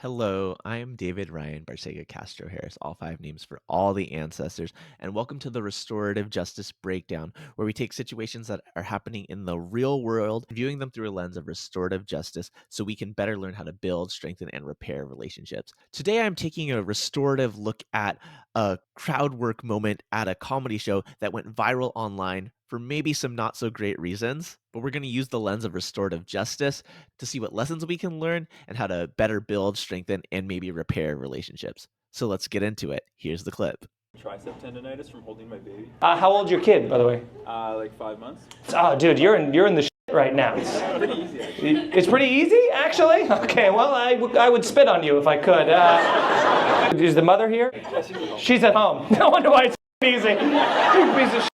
Hello, I am David Ryan Barcega Castro Harris, all five names for all the ancestors, and welcome to the Restorative Justice Breakdown, where we take situations that are happening in the real world, viewing them through a lens of restorative justice so we can better learn how to build, strengthen, and repair relationships. Today, I'm taking a restorative look at a crowd work moment at a comedy show that went viral online for maybe some not so great reasons, but we're going to use the lens of restorative justice to see what lessons we can learn and how to better build, strengthen, and maybe repair relationships. So let's get into it. Here's the clip. Tricep tendonitis from holding my baby. How old's your kid, by the way? Like 5 months. Oh, dude, you're in the shit right now. It's pretty easy, actually. It's pretty easy, actually. Okay, well, I would spit on you if I could. Is the mother here? Yeah, she's at home. She's at home. No wonder why it's easy. You piece of shit.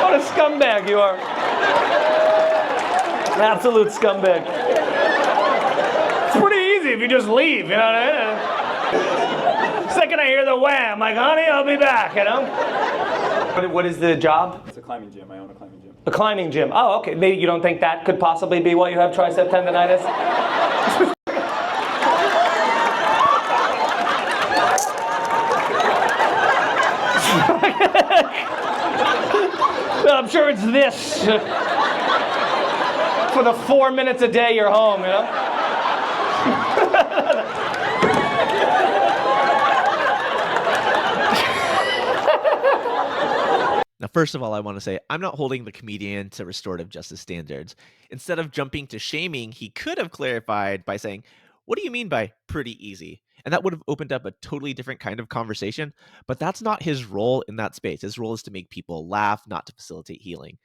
What a scumbag you are. Absolute scumbag. It's pretty easy if you just leave, you know what I mean? Second I hear the wham, I'm like, honey, I'll be back, you know? What is the job? It's a climbing gym. I own a climbing gym. A climbing gym. Oh, okay. Maybe you don't think that could possibly be why you have tricep tendonitis? I'm sure it's this. For the 4 minutes a day you're home, you know? Now, first of all, I want to say I'm not holding the comedian to restorative justice standards. Instead of jumping to shaming, he could have clarified by saying, "What do you mean by pretty easy?" And that would have opened up a totally different kind of conversation, but that's not his role in that space. His role is to make people laugh, not to facilitate healing.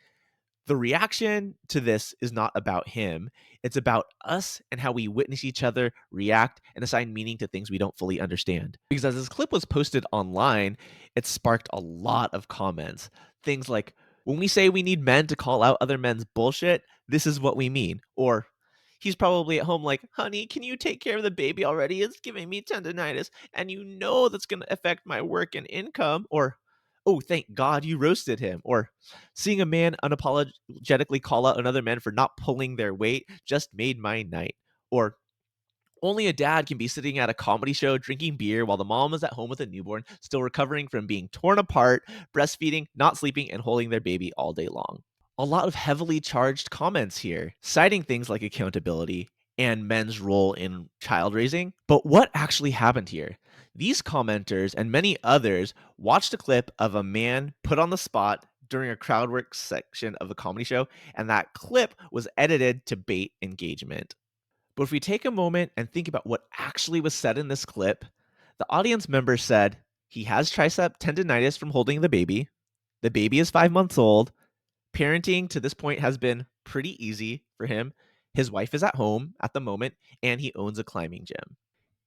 The reaction to this is not about him. It's about us and how we witness each other, react, and assign meaning to things we don't fully understand. Because as this clip was posted online, it sparked a lot of comments. Things like, when we say we need men to call out other men's bullshit, this is what we mean. Or, he's probably at home like, honey, can you take care of the baby already? It's giving me tendonitis, and you know that's going to affect my work and income. Or, oh, thank God you roasted him. Or, seeing a man unapologetically call out another man for not pulling their weight just made my night. Or, only a dad can be sitting at a comedy show drinking beer while the mom is at home with a newborn, still recovering from being torn apart, breastfeeding, not sleeping, and holding their baby all day long. A lot of heavily charged comments here, citing things like accountability and men's role in child raising. But what actually happened here? These commenters and many others watched a clip of a man put on the spot during a crowd work section of a comedy show, and that clip was edited to bait engagement. But if we take a moment and think about what actually was said in this clip, the audience member said he has tricep tendonitis from holding the baby is 5 months old, parenting to this point has been pretty easy for him, his wife is at home at the moment, and he owns a climbing gym.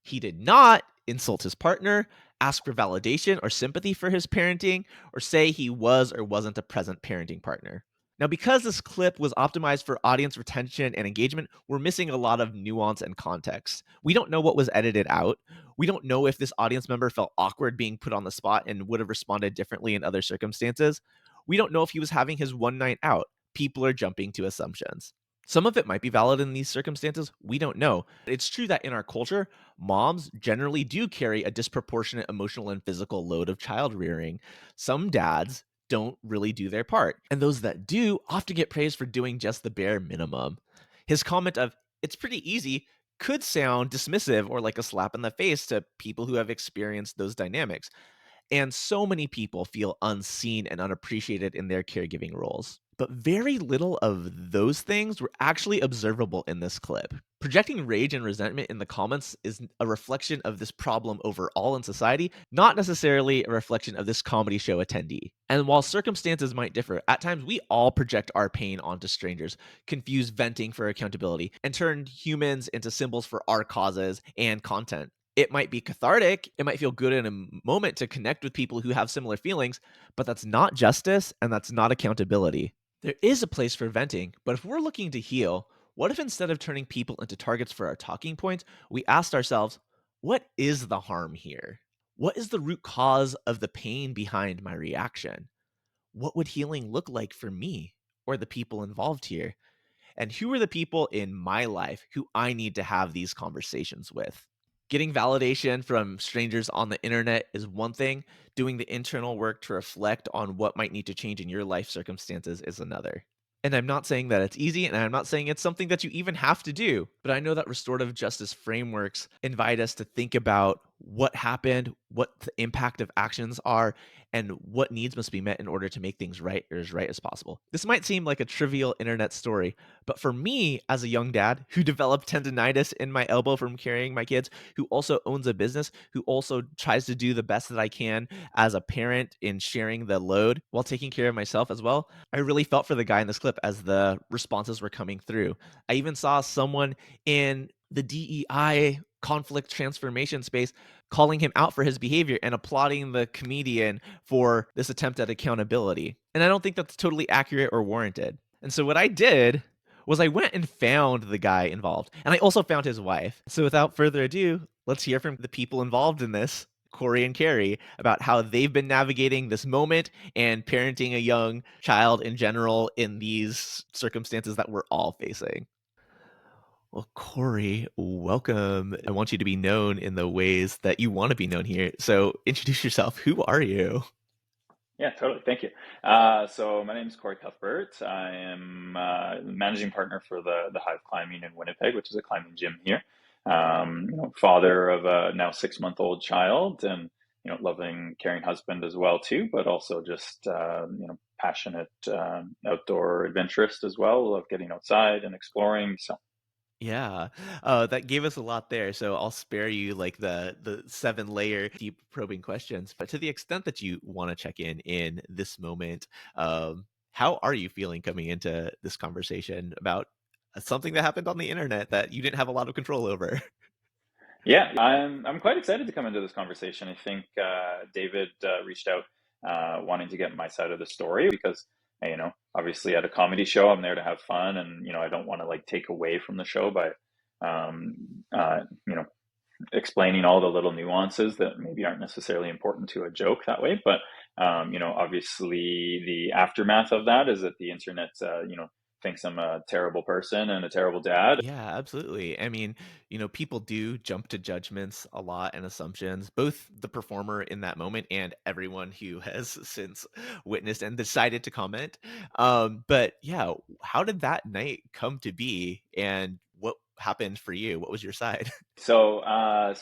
He did not insult his partner, ask for validation or sympathy for his parenting, or say he was or wasn't a present parenting partner. Now, because this clip was optimized for audience retention and engagement, we're missing a lot of nuance and context. We don't know what was edited out. We don't know if this audience member felt awkward being put on the spot and would have responded differently in other circumstances. We don't know if he was having his one night out. People are jumping to assumptions. Some of it might be valid in these circumstances. We don't know. It's true that in our culture, moms generally do carry a disproportionate emotional and physical load of child rearing. Some dads don't really do their part, and those that do often get praised for doing just the bare minimum. His comment of, "It's pretty easy," could sound dismissive or like a slap in the face to people who have experienced those dynamics. And so many people feel unseen and unappreciated in their caregiving roles. But very little of those things were actually observable in this clip. Projecting rage and resentment in the comments is a reflection of this problem overall in society, not necessarily a reflection of this comedy show attendee. And while circumstances might differ, at times we all project our pain onto strangers, confuse venting for accountability, and turn humans into symbols for our causes and content. It might be cathartic, it might feel good in a moment to connect with people who have similar feelings, but that's not justice and that's not accountability. There is a place for venting, but if we're looking to heal, what if instead of turning people into targets for our talking points, we asked ourselves, what is the harm here? What is the root cause of the pain behind my reaction? What would healing look like for me or the people involved here? And who are the people in my life who I need to have these conversations with? Getting validation from strangers on the internet is one thing, doing the internal work to reflect on what might need to change in your life circumstances is another. And I'm not saying that it's easy, and I'm not saying it's something that you even have to do, but I know that restorative justice frameworks invite us to think about what happened, what the impact of actions are, and what needs must be met in order to make things right or as right as possible. This might seem like a trivial internet story, but for me, as a young dad who developed tendonitis in my elbow from carrying my kids, who also owns a business, who also tries to do the best that I can as a parent in sharing the load while taking care of myself as well, I really felt for the guy in this clip as the responses were coming through. I even saw someone in the DEI conflict transformation space calling him out for his behavior and applauding the comedian for this attempt at accountability. And I don't think that's totally accurate or warranted. And so what I did was I went and found the guy involved, and I also found his wife. So without further ado, let's hear from the people involved in this, Kori and Kerri, about how they've been navigating this moment and parenting a young child in general in these circumstances that we're all facing. Well, Kori, welcome. I want you to be known in the ways that you want to be known here. So introduce yourself. Who are you? Yeah, totally. Thank you. So my name is Corey Cuthbert. I am managing partner for the Hive Climbing in Winnipeg, which is a climbing gym here. Father of a now 6-month-old child, and loving, caring husband as well too. But also just passionate outdoor adventurist as well. Love getting outside and exploring. So Yeah, that gave us a lot there, so I'll spare you like the 7-layer deep probing questions. But to the extent that you want to check in this moment, how are you feeling coming into this conversation about something that happened on the internet that you didn't have a lot of control over? yeah, I'm quite excited to come into this conversation. I think David reached out wanting to get my side of the story because obviously at a comedy show I'm there to have fun, and I don't want to like take away from the show by um, uh, you know explaining all the little nuances that maybe aren't necessarily important to a joke that way. But obviously the aftermath of that is that the internet thinks I'm a terrible person and a terrible dad. Yeah, absolutely. I mean, people do jump to judgments a lot and assumptions, both the performer in that moment and everyone who has since witnessed and decided to comment. But yeah, how did that night come to be and what happened for you? What was your side? So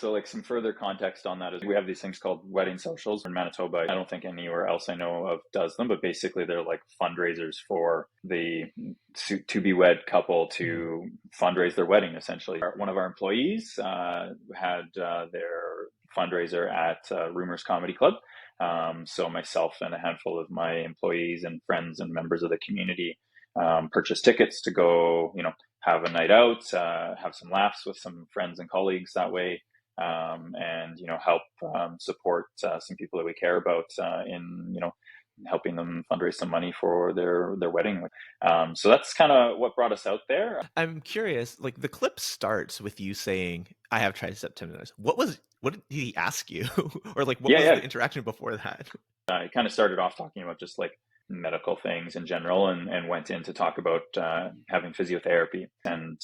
like some further context on that is we have these things called wedding socials in Manitoba. I don't think anywhere else I know of does them, but basically they're like fundraisers for the to be wed couple Mhm. to fundraise their wedding. Essentially, one of our employees had their fundraiser at Rumors Comedy Club. So myself and a handful of my employees and friends and members of the community purchased tickets to go, have a night out, have some laughs with some friends and colleagues that way, and help support some people that we care about in helping them fundraise some money for their wedding. So that's kind of what brought us out there. I'm curious, like the clip starts with you saying, I have tricep tendonitis. What did he ask you? Or like what Yeah, was the yeah. interaction before that? I kind of started off talking about just like medical things in general, and went in to talk about having physiotherapy, and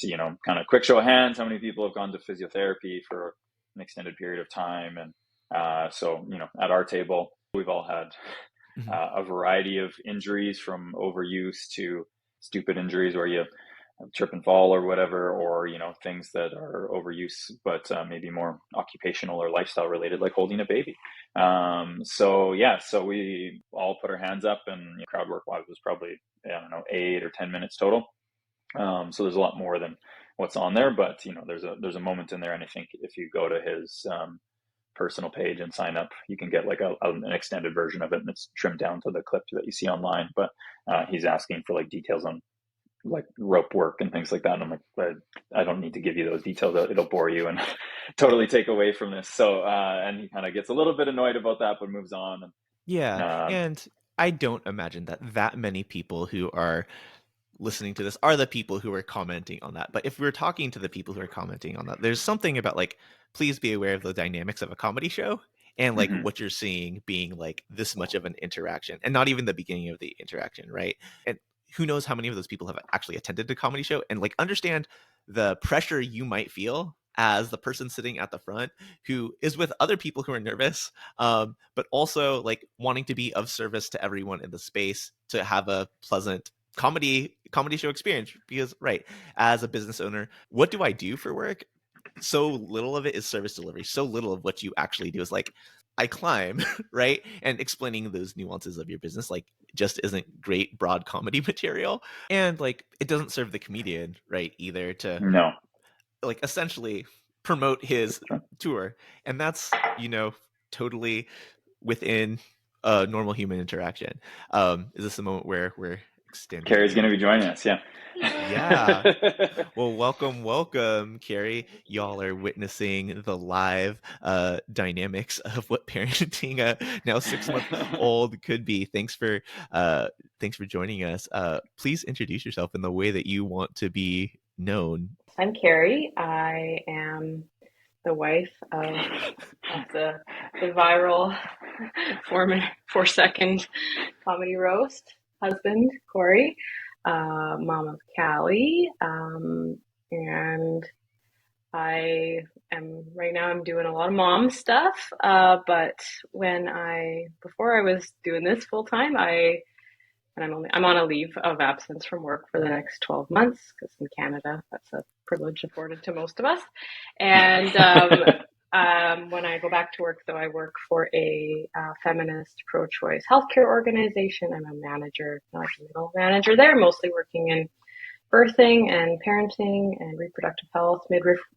kind of quick show of hands, how many people have gone to physiotherapy for an extended period of time. And so at our table we've all had Mhm. a variety of injuries, from overuse to stupid injuries where you trip and fall or whatever, or things that are overuse but maybe more occupational or lifestyle related, like holding a baby. So yeah, so we all put our hands up, and crowd work wise was probably, I don't know, 8 or 10 minutes total. So there's a lot more than what's on there, but there's a moment in there, and I think if you go to his personal page and sign up, you can get like an extended version of it, and it's trimmed down to the clip that you see online. But he's asking for like details on like rope work and things like that. And I'm like, I don't need to give you those details. It'll bore you and totally take away from this. So, and he kind of gets a little bit annoyed about that, but moves on. Yeah, And, and I don't imagine that many people who are listening to this are the people who are commenting on that. But if we're talking to the people who are commenting on that, there's something about like, please be aware of the dynamics of a comedy show and like mhm. what you're seeing being like this much of an interaction and not even the beginning of the interaction, right? And who knows how many of those people have actually attended a comedy show and like understand the pressure you might feel as the person sitting at the front who is with other people who are nervous, but also like wanting to be of service to everyone in the space to have a pleasant comedy show experience. Because right, as a business owner, what do I do for work? So little of it is service delivery. So little of what you actually do is like I climb, right? And explaining those nuances of your business like just isn't great broad comedy material. And like it doesn't serve the comedian, right, either to No, like essentially promote his that's right. tour. And that's, totally within a normal human interaction. Is this a moment where we're extending Kerri's our going to be joining us. Yeah. yeah. Well, welcome, Kerri. Y'all are witnessing the live dynamics of what parenting a now 6-month-old could be. Thanks for joining us. Please introduce yourself in the way that you want to be known. I'm Kerri. I am the wife of the viral 4-second comedy roast husband, Kori, mom of Callie, and I am right now. I'm doing a lot of mom stuff, but before I was doing this full time, I'm on a leave of absence from work for the next 12 months because in Canada that's a privilege afforded to most of us. And when I go back to work, though, I work for a feminist pro-choice healthcare organization. I'm a manager, like a middle manager there, mostly working in birthing and parenting and reproductive health,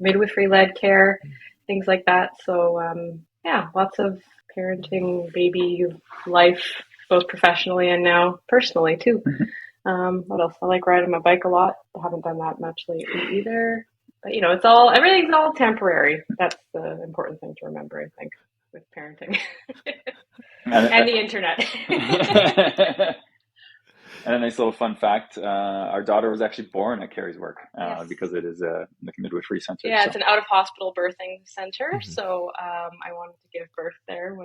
midwifery-led care, things like that. So yeah, lots of parenting, baby life, both professionally and now personally too. What else? I like riding my bike a lot. I haven't done that much lately either. But everything's all temporary. That's the important thing to remember, I think, with parenting and the internet. And a nice little fun fact, our daughter was actually born at Kerri's work Yes. because it is a midwifery center. Yeah, so. it's an out-of-hospital birthing center. Mhm. So I wanted to give birth there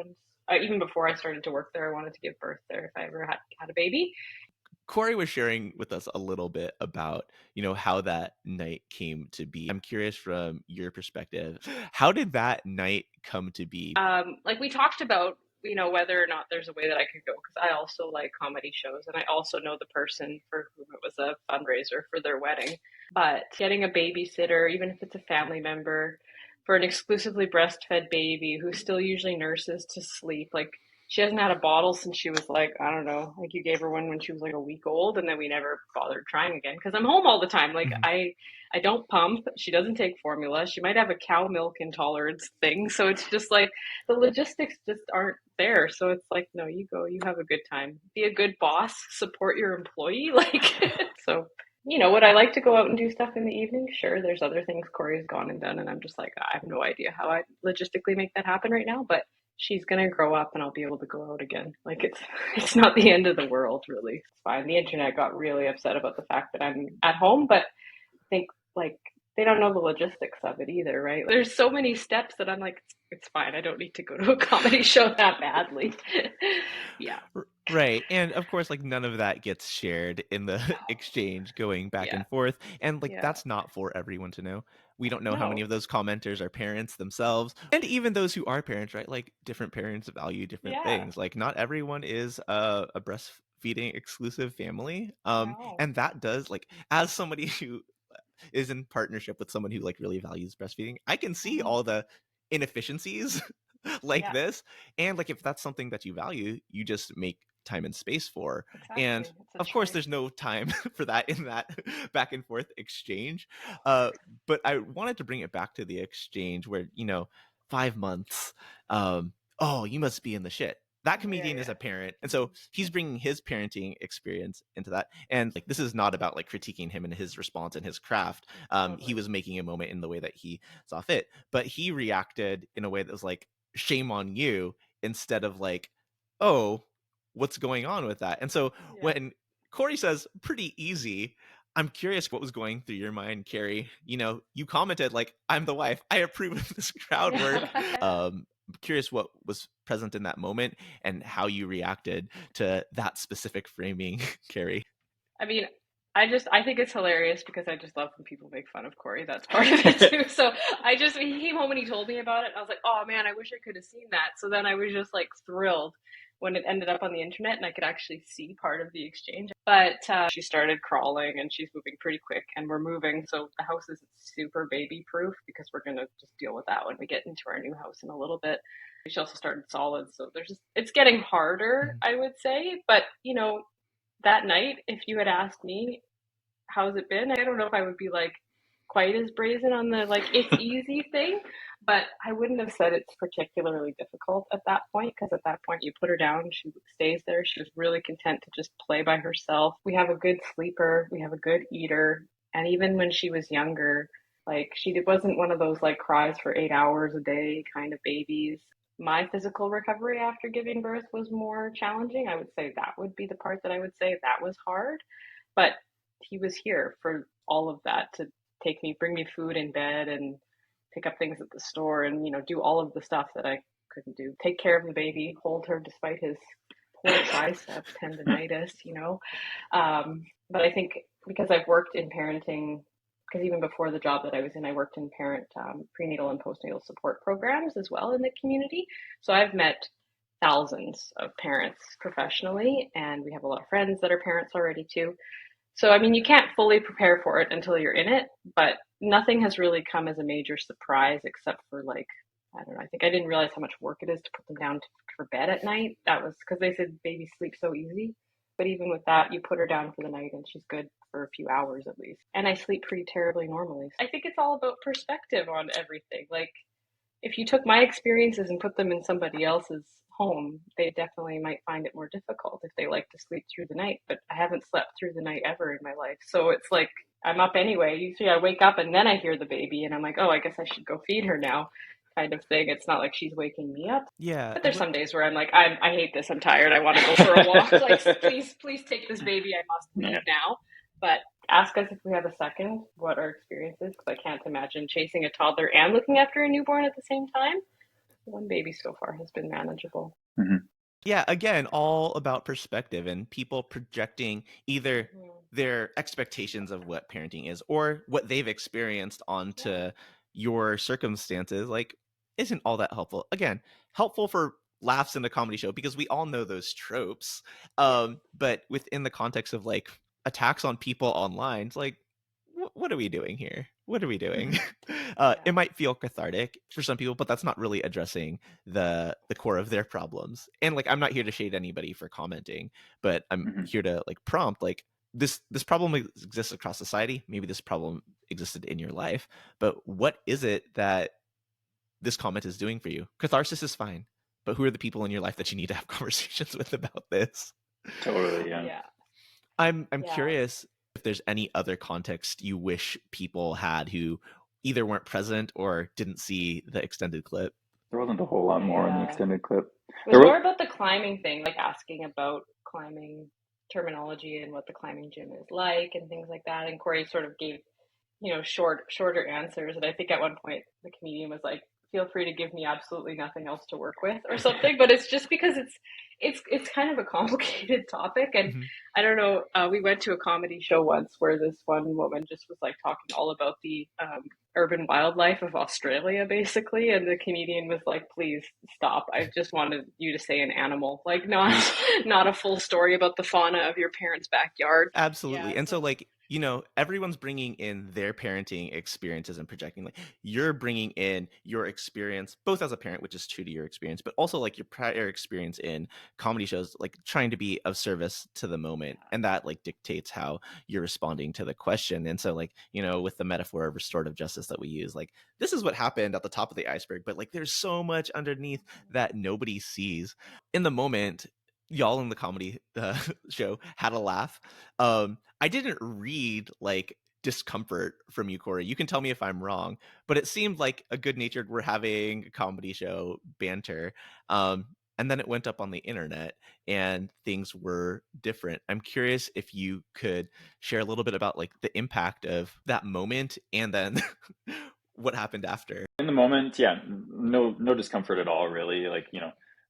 even before I started to work there, I wanted to give birth there if I ever had a baby. Kori was sharing with us a little bit about, how that night came to be. I'm curious from your perspective, how did that night come to be? Like we talked about, whether or not there's a way that I could go, because I also like comedy shows and I also know the person for whom it was a fundraiser for their wedding. But getting a babysitter, even if it's a family member, for an exclusively breastfed baby who still usually nurses to sleep, like she hasn't had a bottle since she was like, I don't know, like you gave her one when she was like a week old, and then we never bothered trying again because I'm home all the time. Like I don't pump. She doesn't take formula. She might have a cow milk intolerance thing. So it's just like the logistics just aren't there. So it's like, no, you go, you have a good time. Be a good boss, support your employee. Like, so, would I like to go out and do stuff in the evening? Sure. There's other things Kori's gone and done. And I'm just like, I have no idea how I logistically make that happen right now. But she's going to grow up and I'll be able to go out again. Like it's not the end of the world, really. It's fine. The internet got really upset about the fact that I'm at home, but I think like they don't know the logistics of it either, right? There's so many steps that I'm like, it's fine. I don't need to go to a comedy show that badly. Yeah. Right. And of course, like none of that gets shared in the exchange going back Yeah. and forth. And like Yeah. that's not for everyone to know. We don't know how many No. of those commenters are parents themselves. And even those who are parents, right? Like different parents value different Yeah. things. Like not everyone is a breastfeeding exclusive family. No. And that does like as somebody who is in partnership with someone who like really values breastfeeding, I can see all the inefficiencies like Yeah. this. And like if that's something that you value, you just make time and space for. Exactly. And It's a of course choice. there's no time for that in that back and forth exchange. But I wanted to bring it back to the exchange where 5 months, oh, you must be in the shit. That comedian is a parent, and so he's bringing his parenting experience into that. And like this is not about like critiquing him and his response and his craft. He was making a moment in the way that he saw fit, but he reacted in a way that was like shame on you instead of like, oh, what's going on with that? And so when Kori says pretty easy, I'm curious what was going through your mind, Kerri. You commented like, I'm the wife. I approve of this crowd work. I'm curious what was present in that moment and how you reacted to that specific framing, Kerri. I mean, I think it's hilarious because I just love when people make fun of Kori. That's part of it too. So he came home and he told me about it. And I was like, oh man, I wish I could have seen that. So then I was just like thrilled when it ended up on the internet and I could actually see part of the exchange. But she started crawling and she's moving pretty quick and we're moving. So the house is super baby proof because we're going to just deal with that when we get into our new house in a little bit. She also started solids. So it's getting harder, I would say. But, that night, if you had asked me, how's it been? I don't know if I would be like quite as brazen on the like it's easy thing, but I wouldn't have said it's particularly difficult at that point because at that point you put her down, she stays there. She was really content to just play by herself. We have a good sleeper, we have a good eater, and even when she was younger, like she wasn't one of those like cries for 8 hours a day kind of babies. My physical recovery after giving birth was more challenging. I would say that would be the part that I would say that was hard. But he was here for all of that to bring me food in bed and pick up things at the store and, do all of the stuff that I couldn't do. Take care of the baby, hold her despite his poor tricep tendonitis. But I think because I've worked in parenting, because even before the job that I was in, I worked in prenatal and postnatal support programs as well in the community. So I've met thousands of parents professionally, and we have a lot of friends that are parents already too. So, I mean, you can't fully prepare for it until you're in it, but nothing has really come as a major surprise except for like, I don't know, I think I didn't realize how much work it is to put them down for bed at night. That was because they said babies sleep so easy. But even with that, you put her down for the night and she's good for a few hours at least. And I sleep pretty terribly normally. I think it's all about perspective on everything. Like, if you took my experiences and put them in somebody else's home, they definitely might find it more difficult if they like to sleep through the night. But I haven't slept through the night ever in my life. So it's like I'm up anyway. Usually I wake up and then I hear the baby and I'm like, oh, I guess I should go feed her now kind of thing. It's not like she's waking me up. Yeah. But there's some days where I'm like, I hate this. I'm tired. I want to go for a walk. Like, please take this baby. I must leave now. But ask us if we have a second what our experience is, because I can't imagine chasing a toddler and looking after a newborn at the same time. One baby so far has been manageable. Mm-hmm. Yeah, again, all about perspective and people projecting either their expectations of what parenting is or what they've experienced onto your circumstances, like, isn't all that helpful. Again, helpful for laughs in a comedy show because we all know those tropes. But within the context of like attacks on people online, it's like, what are we doing here? What are we doing? It might feel cathartic for some people, but that's not really addressing the core of their problems. And like, I'm not here to shade anybody for commenting, but I'm here to like prompt like this problem exists across society. Maybe this problem existed in your life, but what is it that this comment is doing for you? Catharsis is fine, but who are the people in your life that you need to have conversations with about this? Totally, yeah. I'm curious if there's any other context you wish people had who either weren't present or didn't see the extended clip. There wasn't a whole lot more in the extended clip. It was more about the climbing thing, like asking about climbing terminology and what the climbing gym is like and things like that. And Kori sort of gave, shorter answers. And I think at one point the comedian was like, feel free to give me absolutely nothing else to work with or something. But it's just because it's kind of a complicated topic. And I don't know, we went to a comedy show once where this one woman just was like talking all about the urban wildlife of Australia, basically. And the comedian was like, please stop. I just wanted you to say an animal, like not a full story about the fauna of your parents' backyard. Absolutely. And so like, everyone's bringing in their parenting experiences and projecting, like you're bringing in your experience, both as a parent, which is true to your experience, but also like your prior experience in comedy shows, like trying to be of service to the moment. And that like dictates how you're responding to the question. And so like, with the metaphor of restorative justice that we use, like this is what happened at the top of the iceberg, but like there's so much underneath that nobody sees. In the moment, y'all in the comedy show had a laugh. I didn't read like discomfort from you, Kori. You can tell me if I'm wrong, but it seemed like a good-natured, we're having a comedy show banter. And then it went up on the internet and things were different. I'm curious if you could share a little bit about like the impact of that moment and then what happened after. In the moment, yeah, no discomfort at all, really. Like,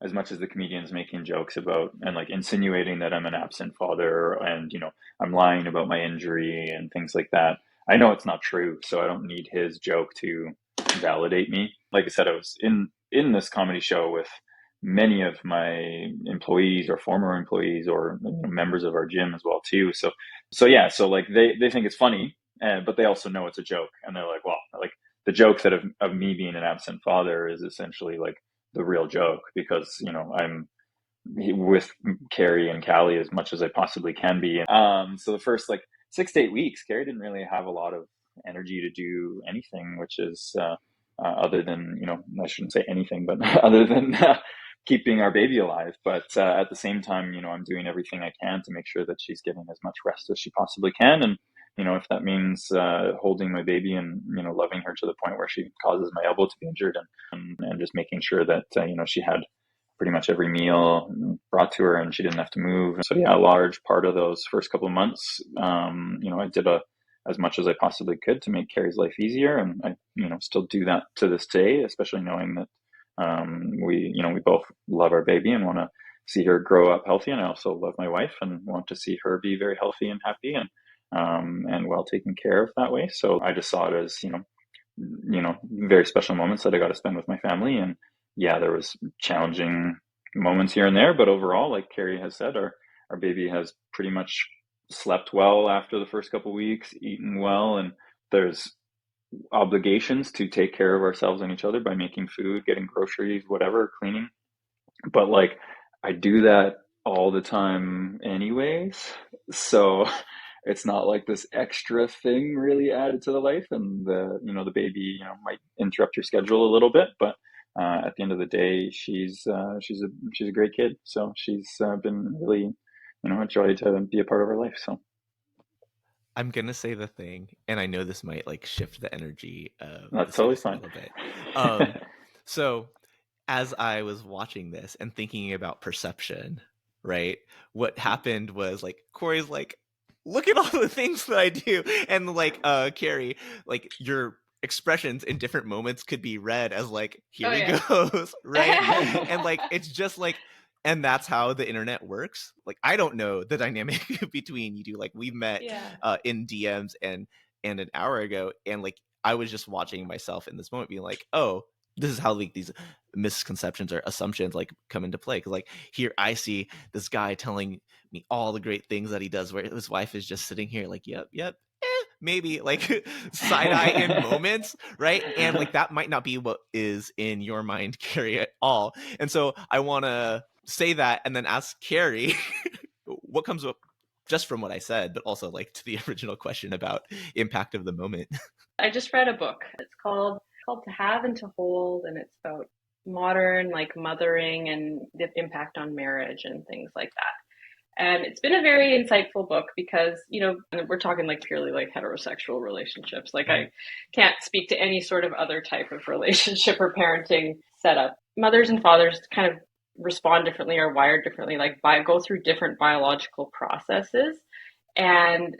as much as the comedian's making jokes about and like insinuating that I'm an absent father and, I'm lying about my injury and things like that, I know it's not true. So I don't need his joke to validate me. Like I said, I was in this comedy show with many of my employees or former employees or members of our gym as well too. So like they think it's funny, but they also know it's a joke, and they're like, well, like the joke that of me being an absent father is essentially like the real joke because I'm with Kerri and Callie as much as I possibly can be. So the first like 6 to 8 weeks, Kerri didn't really have a lot of energy to do anything, which is other than I shouldn't say anything, but other than keeping our baby alive. But at the same time, I'm doing everything I can to make sure that she's getting as much rest as she possibly can, and if that means holding my baby and loving her to the point where she causes my elbow to be injured, and just making sure that she had pretty much every meal brought to her and she didn't have to move. So yeah, a large part of those first couple of months, I did as much as I possibly could to make Kerri's life easier, and I still do that to this day, especially knowing that we both love our baby and want to see her grow up healthy, and I also love my wife and want to see her be very healthy and happy and well taken care of that way. So I just saw it as very special moments that I got to spend with my family. And yeah, there was challenging moments here and there, but overall, like Kerri has said, our baby has pretty much slept well after the first couple of weeks, eaten well, and there's obligations to take care of ourselves and each other by making food, getting groceries, whatever, cleaning. But like I do that all the time anyways. So it's not like this extra thing really added to the life, and the baby might interrupt your schedule a little bit, but at the end of the day, she's a great kid. So she's been really a joy to be a part of our life. So I'm gonna say the thing, and I know this might like shift the energy of the that's totally space a fine. little bit. Um, so as I was watching this and thinking about perception, right? What happened was like Corey's like, look at all the things that I do, and like Kerri, like your expressions in different moments could be read as like, here Oh, he yeah. goes, right? And like it's just like, and that's how the internet works. Like I don't know the dynamic between you two. Like we met Yeah. in DMs and an hour ago, and like I was just watching myself in this moment being like, oh, this is how like these misconceptions or assumptions like come into play. Because like here I see this guy telling me all the great things that he does, where his wife is just sitting here like, yep, maybe like side eye in moments, right? And like that might not be what is in your mind, Kerri, at all. And so I want to say that and then ask Kerri what comes up just from what I said, but also like to the original question about impact of the moment. I just read a book. It's called To Have and to Hold, and it's about modern like mothering and the impact on marriage and things like that. And it's been a very insightful book because, we're talking like purely like heterosexual relationships. Like I can't speak to any sort of other type of relationship or parenting setup. Mothers and fathers kind of respond differently, are wired differently, like go through different biological processes. And,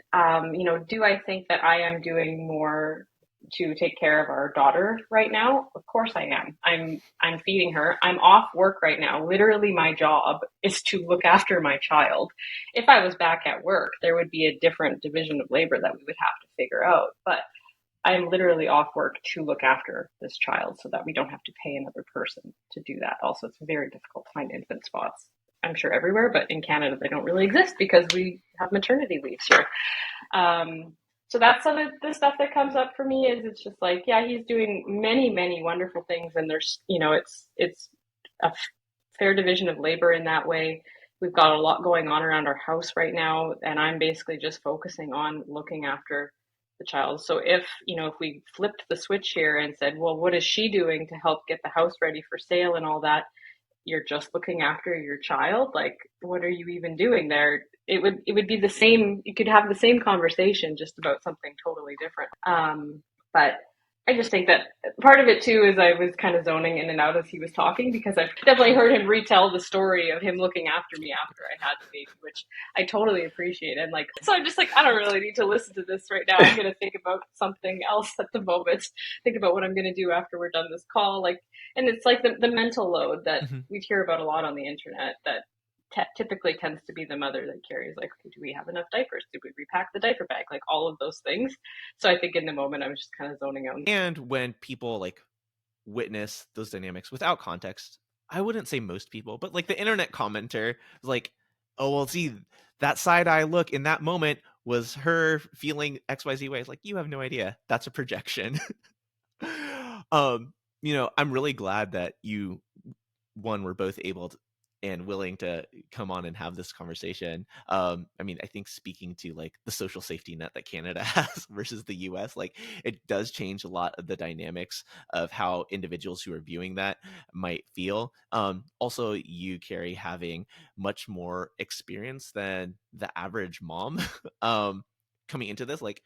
do I think that I am doing more to take care of our daughter right now? Of course I am. I'm feeding her. I'm off work right now. Literally my job is to look after my child. If I was back at work, there would be a different division of labor that we would have to figure out. But I'm literally off work to look after this child so that we don't have to pay another person to do that. Also, it's very difficult to find infant spots. I'm sure everywhere, but in Canada they don't really exist because we have maternity leaves here. So that's some of the stuff that comes up for me. Is it's just like, yeah, he's doing many, many wonderful things, and there's, it's a fair division of labor in that way. We've got a lot going on around our house right now, and I'm basically just focusing on looking after the child. So if we flipped the switch here and said, well, what is she doing to help get the house ready for sale and all that? You're just looking after your child. Like, what are you even doing there? It would be the same. You could have the same conversation just about something totally different. But I just think that part of it too is I was kind of zoning in and out as he was talking, because I've definitely heard him retell the story of him looking after me after I had the baby, which I totally appreciate. And like, so I'm just like, I don't really need to listen to this right now. I'm going to think about something else at the moment. Think about what I'm going to do after we're done this call. Like, and it's like the mental load that Mhm. we hear about a lot on the internet that typically tends to be the mother that carries, like, okay, do we have enough diapers? Did we repack the diaper bag? Like all of those things. So I think in the moment I was just kind of zoning out. And when people like witness those dynamics without context, I wouldn't say most people, but like the internet commenter was like, oh, well, see, that side eye look in that moment was her feeling XYZ way. It's like, you have no idea. That's a projection. um, I'm really glad that you one were both able to, and willing to come on and have this conversation. I mean, I think speaking to like the social safety net that Canada has versus the US, like it does change a lot of the dynamics of how individuals who are viewing that might feel. Also, you, Kerri, having much more experience than the average mom, coming into this, like,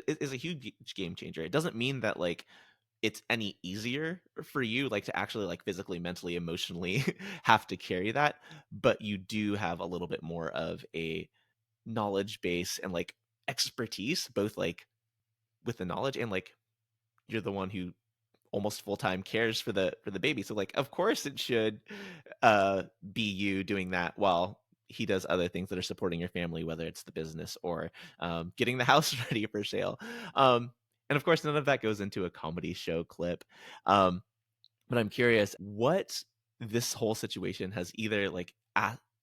is a huge game changer. It doesn't mean that like it's any easier for you like to actually like physically, mentally, emotionally have to carry that, but you do have a little bit more of a knowledge base and like expertise, both like with the knowledge and like you're the one who almost full-time cares for the baby, so like of course it should be you doing that while he does other things that are supporting your family, whether it's the business or getting the house ready for sale. And of course none of that goes into a comedy show clip. But I'm curious what this whole situation has either like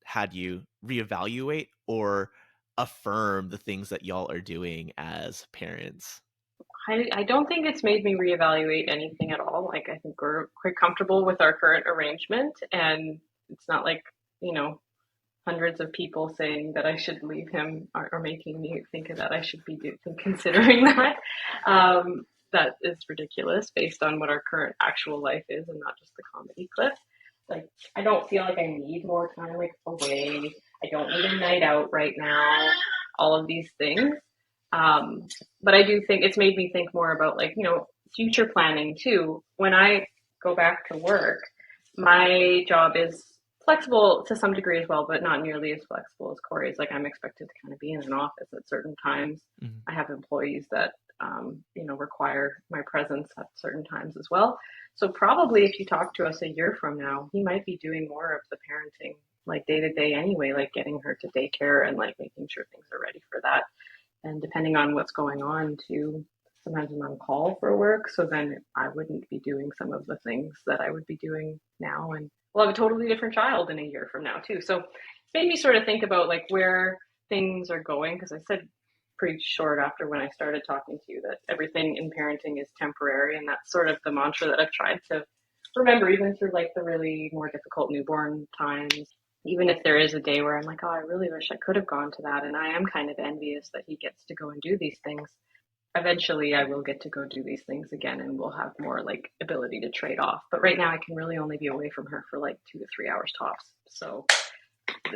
had you reevaluate or affirm the things that y'all are doing as parents. I don't think it's made me reevaluate anything at all. Like, I think we're quite comfortable with our current arrangement, and it's not like, you know, hundreds of people saying that I should leave him are making me think that I should be considering that. That is ridiculous based on what our current actual life is and not just the comedy clip. Like, I don't feel like I need more time like away. I don't need a night out right now. All of these things. But I do think it's made me think more about, like, you know, future planning too. When I go back to work, my job is flexible to some degree as well, but not nearly as flexible as Kori's. Like, I'm expected to kind of be in an office at certain times. Mhm. I have employees that, you know, require my presence at certain times as well. So probably if you talk to us a year from now, he might be doing more of the parenting, like day to day anyway, like getting her to daycare and like making sure things are ready for that. And depending on what's going on too, sometimes I'm on call for work, so then I wouldn't be doing some of the things that I would be doing now, and we'll have a totally different child in a year from now too. So it's made me sort of think about like where things are going, because I said pretty short after when I started talking to you that everything in parenting is temporary, and that's sort of the mantra that I've tried to remember even through like the really more difficult newborn times. Even if there is a day where I'm like, oh, I really wish I could have gone to that, and I am kind of envious that he gets to go and do these things. Eventually, I will get to go do these things again, and we'll have more like ability to trade off. But right now, I can really only be away from her for like 2 to 3 hours tops. So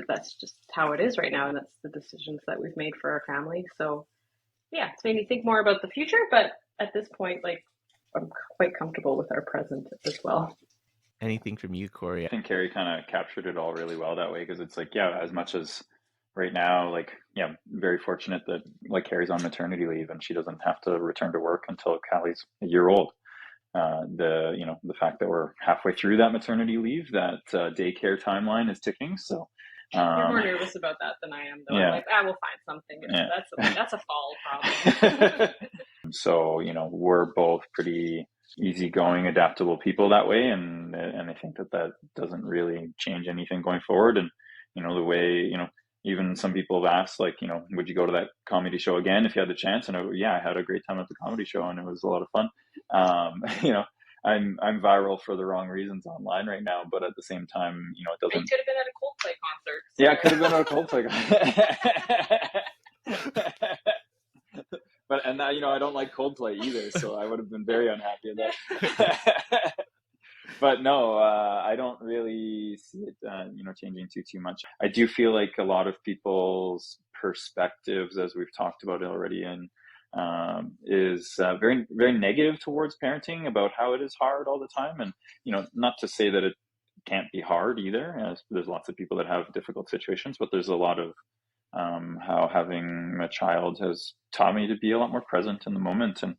that's just how it is right now, and that's the decisions that we've made for our family. So yeah, it's made me think more about the future, but at this point, like, I'm quite comfortable with our present as well. Anything from you, Kori? I think Kerri kind of captured it all really well that way, because it's like, yeah, as much as right now, like, yeah, very fortunate that like Kerri's on maternity leave and she doesn't have to return to work until Callie's a year old. The fact that we're halfway through that maternity leave, that daycare timeline is ticking. So You're more nervous about that than I am, though. yeah, I'm like, we'll find something. yeah. That's a fall problem. So, we're both pretty easygoing, adaptable people that way, and I think that doesn't really change anything going forward. And the way even some people have asked, like, would you go to that comedy show again if you had the chance? And I had a great time at the comedy show, and it was a lot of fun. I'm viral for the wrong reasons online right now, but at the same time, it You doesn't. could have been at a Coldplay concert. So. Yeah, it could have been at a Coldplay concert. And now, I don't like Coldplay either, so I would have been very unhappy with that. But no, I don't really see it, changing too much. I do feel like a lot of people's perspectives, as we've talked about already in is very, very negative towards parenting, about how it is hard all the time. And, not to say that it can't be hard either. There's lots of people that have difficult situations, but there's a lot of how having a child has taught me to be a lot more present in the moment. And,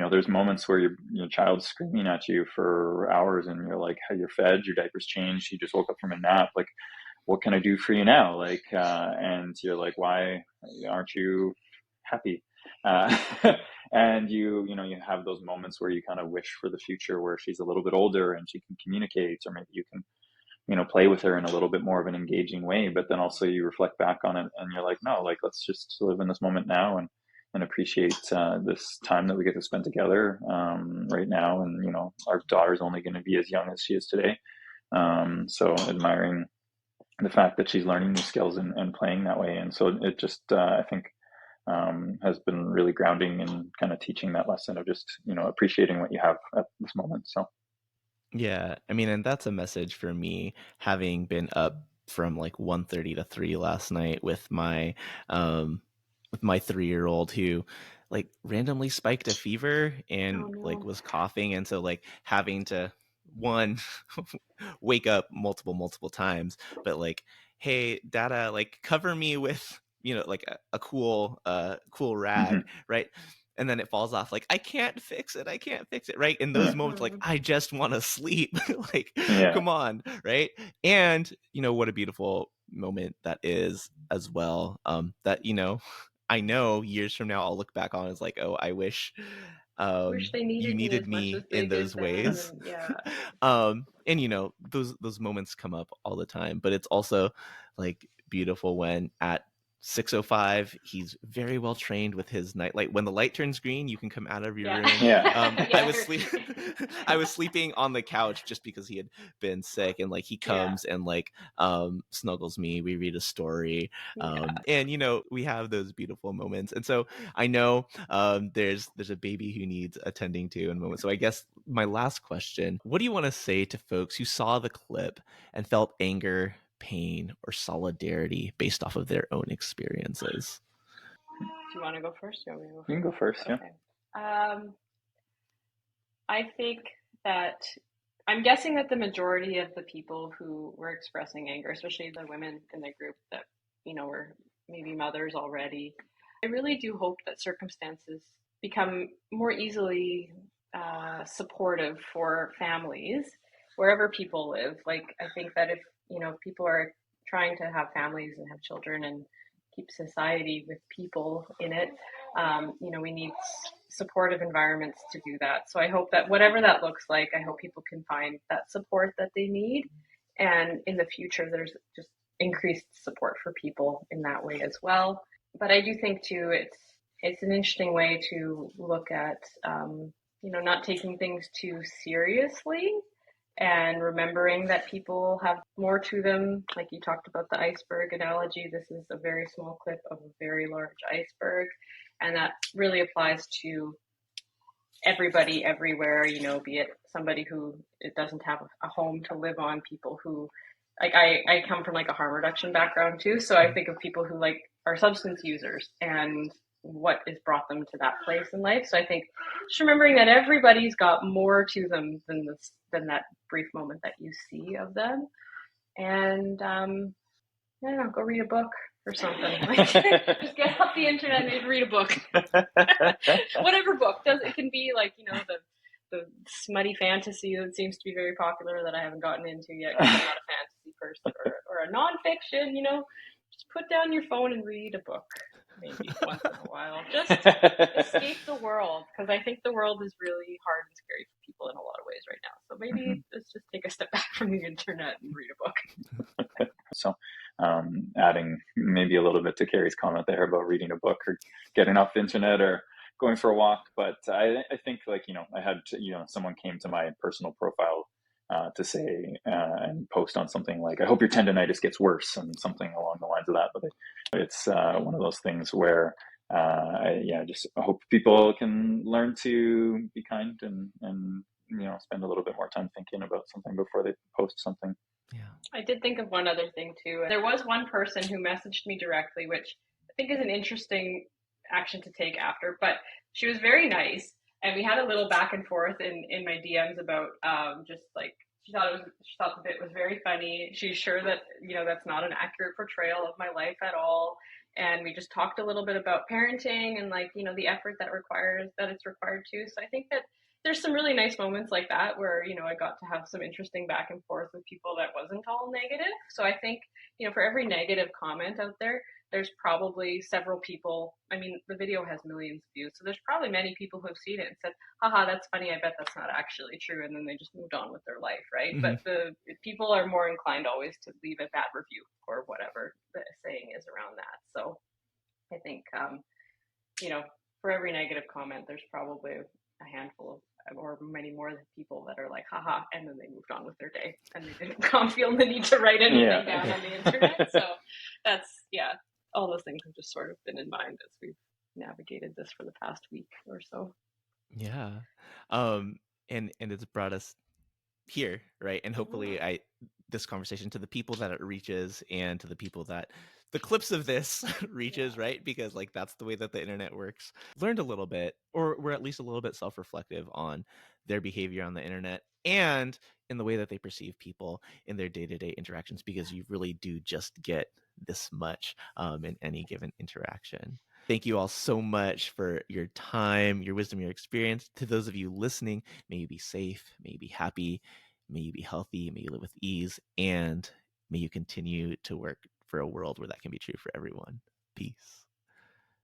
there's moments where your child's screaming at you for hours and you're like, hey, you're fed, your diaper's changed, you just woke up from a nap. Like, what can I do for you now? Like, and you're like, why aren't you happy? Uh, and you have those moments where you kind of wish for the future where she's a little bit older and she can communicate, or maybe you can play with her in a little bit more of an engaging way. But then also you reflect back on it and you're like, no, like, let's just live in this moment now and appreciate this time that we get to spend together right now. And our daughter's only going to be as young as she is today, so admiring the fact that she's learning new skills and playing that way. And so it just I think has been really grounding and kind of teaching that lesson of just appreciating what you have at this moment. So Yeah, I mean, and that's a message for me, having been up from like 1:30 to 3 last night um with my 3-year-old who like randomly spiked a fever Oh and like no. was coughing, and so like having to one wake up multiple times, but like, hey dada, like cover me with like a cool rag, mhm. right? And then it falls off, like, I can't fix it, right? In those Yeah, moments, like, Mhm. I just want to sleep. Like, yeah, come on, right? And what a beautiful moment that is as well, that I know years from now I'll look back on as like, oh, I wish Wish they you needed me needed as much as me they in did those them, ways. and yeah. And those moments come up all the time, but it's also like beautiful when at 6:05 he's very well trained with his nightlight. When the light turns green, you can come out of your Yeah. room. I Yeah. was sleep I was sleeping on the couch just because he had been sick, and like he Yeah. comes and like snuggles me, we read a story, Yeah. and we have those beautiful moments. And so I know there's a baby who needs attending to in a moment. So I guess my last question: what do you want to say to folks who saw the clip and felt anger, pain, or solidarity based off of their own experiences? Do you want to go first? Or you want me to go you can go first. first? Yeah. Okay. I think that I'm guessing that the majority of the people who were expressing anger, especially the women in the group that, were maybe mothers already, I really do hope that circumstances become more easily supportive for families wherever people live. Like, I think that if, people are trying to have families and have children and keep society with people in it, we need supportive environments to do that. So I hope that whatever that looks like, I hope people can find that support that they need. And in the future, there's just increased support for people in that way as well. But I do think too, it's an interesting way to look at, not taking things too seriously and remembering that people have more to them. Like you talked about the iceberg analogy, this is a very small clip of a very large iceberg. And that really applies to everybody everywhere, be it somebody who it doesn't have a home to live on, people who like I come from like a harm reduction background too. So I think of people who like are substance users and what has brought them to that place in life. So I think just remembering that everybody's got more to them than that brief moment that you see of them. And I don't know, go read a book or something. Like, just get off the internet and read a book. Whatever book does it can be like, the smutty fantasy that seems to be very popular that I haven't gotten into yet because I'm not a fantasy person, or a nonfiction, just put down your phone and read a book maybe once in a while. Just escape the world, because I think the world is really hard and scary for people in a lot of ways right now. So maybe let's just take a step back from the internet and read a book. So, adding maybe a little bit to Kerri's comment there about reading a book or getting off the internet or going for a walk. But I think like, I had, someone came to my personal profile to say and post on something like, I hope your tendonitis gets worse, and something along the lines of that. But it's one of those things where just hope people can learn to be kind and spend a little bit more time thinking about something before they post something. Yeah. I did think of one other thing too. There was one person who messaged me directly, which I think is an interesting action to take after. But she was very nice, and we had a little back and forth in my DMs about just like she thought the bit was very funny. She's sure that that's not an accurate portrayal of my life at all. And we just talked a little bit about parenting and like the effort that it's required to. So I think that there's some really nice moments like that where I got to have some interesting back and forth with people that wasn't all negative. So I think for every negative comment out there, there's probably several people. I mean, the video has millions of views, so there's probably many people who have seen it and said, haha, that's funny, I bet that's not actually true, and then they just moved on with their life, right? Mhm. But the people are more inclined always to leave a bad review or whatever the saying is around that. So I think for every negative comment, there's probably a handful of or many more people that are like, haha, and then they moved on with their day and they didn't feel the need to write anything down on the internet. So that's, all those things have just sort of been in mind as we've navigated this for the past week or so. Yeah. And it's brought us here, right? And hopefully this conversation to the people that it reaches and to the people that the clips of this reaches, right? Because like that's the way that the internet works. Learned a little bit, or we're at least a little bit self-reflective on their behavior on the internet and in the way that they perceive people in their day-to-day interactions, because you really do just get this much in any given interaction. Thank you all so much for your time, your wisdom, your experience. To those of you listening, may you be safe, may you be happy, may you be healthy, may you live with ease, and may you continue to work for a world where that can be true for everyone. Peace.